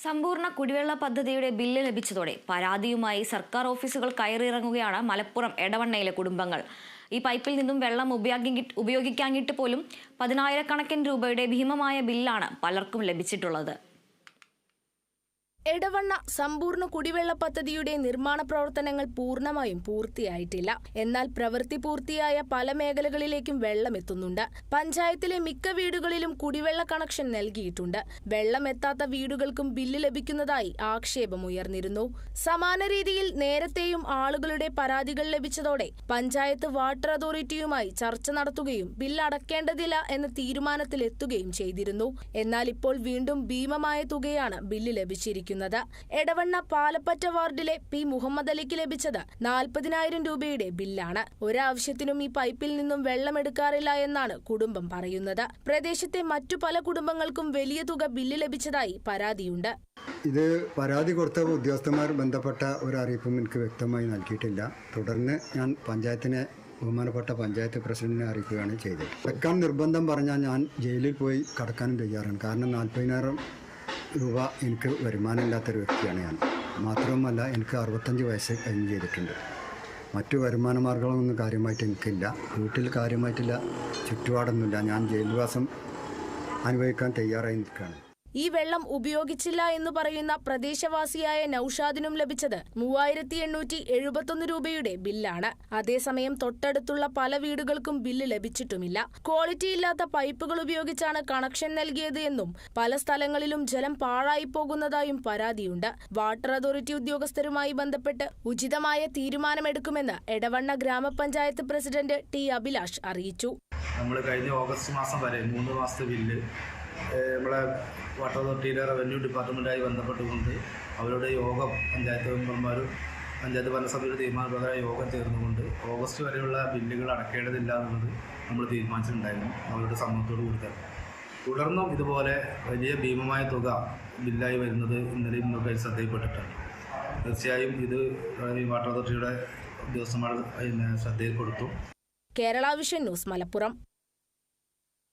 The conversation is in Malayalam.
സമ്പൂർണ്ണ കുടിവെള്ള പദ്ധതിയുടെ ബില്ല് ലഭിച്ചതോടെ പരാതിയുമായി സർക്കാർ ഓഫീസുകൾ കയറിയിറങ്ങുകയാണ് മലപ്പുറം എടവണ്ണയിലെ കുടുംബങ്ങൾ. ഈ പൈപ്പിൽ നിന്നും വെള്ളം ഉപയോഗിക്കാഞ്ഞിട്ട് പോലും 10,000-കണക്കിന് രൂപയുടെ ഭീമമായ ബില്ലാണ് പലർക്കും ലഭിച്ചിട്ടുള്ളത്. എടവണ്ണ സമ്പൂർണ്ണ കുടിവെള്ള പദ്ധതിയുടെ നിർമ്മാണ പ്രവർത്തനങ്ങൾ പൂർണ്ണമായും പൂർത്തിയായിട്ടില്ല. എന്നാൽ പ്രവൃത്തി പൂർത്തിയായ പല മേഖലകളിലേക്കും വെള്ളം എത്തുന്നുണ്ട്. പഞ്ചായത്തിലെ മിക്ക വീടുകളിലും കുടിവെള്ള കണക്ഷൻ നൽകിയിട്ടുണ്ട്. വെള്ളം എത്താത്ത വീടുകൾക്കും ബില്ല് ലഭിക്കുന്നതായി ആക്ഷേപമുയർന്നിരുന്നു. സമാന രീതിയിൽ നേരത്തെയും ആളുകളുടെ പരാതികൾ ലഭിച്ചതോടെ പഞ്ചായത്ത് വാട്ടർ അതോറിറ്റിയുമായി ചർച്ച നടത്തുകയും ബില്ല് അടക്കേണ്ടതില്ല എന്ന തീരുമാനത്തിലെത്തുകയും ചെയ്തിരുന്നു. എന്നാൽ ഇപ്പോൾ വീണ്ടും ഭീമമായ തുകയാണ് ബില്ല് ലഭിച്ചിരിക്കുന്നത്. എടവണ്ണ പാലപ്പറ്റ വാർഡിലെ പി മുഹമ്മദ് അലിക്ക് ലഭിച്ചത് 40,000 രൂപയുടെ ബില്ലാണ്. ഒരാവശ്യത്തിനും ഈ പൈപ്പിൽ നിന്നും വെള്ളമെടുക്കാറില്ല എന്നാണ് കുടുംബം പറയുന്നത്. പ്രദേശത്തെ മറ്റു പല കുടുംബങ്ങൾക്കും വലിയ തുക ബില്ല് ലഭിച്ചതായി പരാതിയുണ്ട്. ഇത് പരാതി കൊടുത്ത ഉദ്യോഗസ്ഥന്മാർ ബന്ധപ്പെട്ട ഒരു അറിയിപ്പും എനിക്ക് വ്യക്തമായി നൽകിയിട്ടില്ല. തുടർന്ന് ഞാൻ ബഹുമാനപ്പെട്ട പഞ്ചായത്ത് പ്രസിഡന്റിനെ അറിയിക്കുകയാണ് ചെയ്തത്. അടക്കാൻ നിർബന്ധം പറഞ്ഞാൽ ഞാൻ ജയിലിൽ പോയി കടക്കാനും തയ്യാറാണ്. കാരണം 40,000 രൂപ എനിക്ക് വരുമാനമില്ലാത്തൊരു വ്യക്തിയാണ് ഞാൻ. മാത്രവുമല്ല, എനിക്ക് 65 വയസ്സ് കഴിഞ്ഞ് ചെയ്തിട്ടുണ്ട്. മറ്റു വരുമാന മാർഗങ്ങളൊന്നും കാര്യമായിട്ട് എനിക്കില്ല. വീട്ടിൽ കാര്യമായിട്ടില്ല, ചുറ്റുപാടൊന്നുമില്ല. ഞാൻ ജയിൽവാസം അനുഭവിക്കാൻ തയ്യാറായി നിൽക്കുകയാണ്. ഈ വെള്ളം ഉപയോഗിച്ചില്ല എന്ന് പറയുന്ന പ്രദേശവാസിയായ നൌഷാദിനും ലഭിച്ചത് 3,871 രൂപയുടെ ബില്ലാണ്. അതേസമയം തൊട്ടടുത്തുള്ള പല വീടുകൾക്കും ബില്ല് ലഭിച്ചിട്ടുമില്ല. ക്വാളിറ്റിയില്ലാത്ത പൈപ്പുകൾ ഉപയോഗിച്ചാണ് കണക്ഷൻ നൽകിയത് എന്നും പല സ്ഥലങ്ങളിലും ജലം പാഴായി പോകുന്നതായും പരാതിയുണ്ട്. വാട്ടർ അതോറിറ്റി ഉദ്യോഗസ്ഥരുമായി ബന്ധപ്പെട്ട് ഉചിതമായ തീരുമാനമെടുക്കുമെന്ന് എടവണ്ണ ഗ്രാമപഞ്ചായത്ത് പ്രസിഡന്റ് ടി അഭിലാഷ് അറിയിച്ചു. നമ്മൾ കഴിഞ്ഞ ഓഗസ്റ്റ് മാസം വരെ 3 മാസത്തെ ബില്ല് നമ്മളെ വാട്ടർ അതോറിറ്റിയിലെ റവന്യൂ ഡിപ്പാർട്ട്മെൻറ്റുമായി ബന്ധപ്പെട്ടുകൊണ്ട് അവരുടെ യോഗം പഞ്ചായത്ത് മെമ്പർമാരും പഞ്ചായത്ത് ഭരണസമിതിയുടെ തീരുമാനപ്രകാരം യോഗം ചേർന്നുകൊണ്ട് ഓഗസ്റ്റ് വരെയുള്ള ബില്ലുകൾ അടക്കേണ്ടതില്ല എന്നുള്ളത് നമ്മൾ തീരുമാനിച്ചിട്ടുണ്ടായിരുന്നു അവരുടെ സമ്മതത്തോട് കൂടി തന്നെ. തുടർന്നും ഇതുപോലെ വലിയ ഭീമമായ തുക ബില്ലായി വരുന്നത് ഇന്നലെയും ഇന്നൊക്കെ ശ്രദ്ധയിൽപ്പെട്ടിട്ടുണ്ട്. തീർച്ചയായും ഇത് വാട്ടർ അതോറിറ്റിയുടെ ഉദ്യോഗസ്ഥന്മാർ ശ്രദ്ധയിൽപ്പെടുത്തും. Kerala vision news, Malappuram.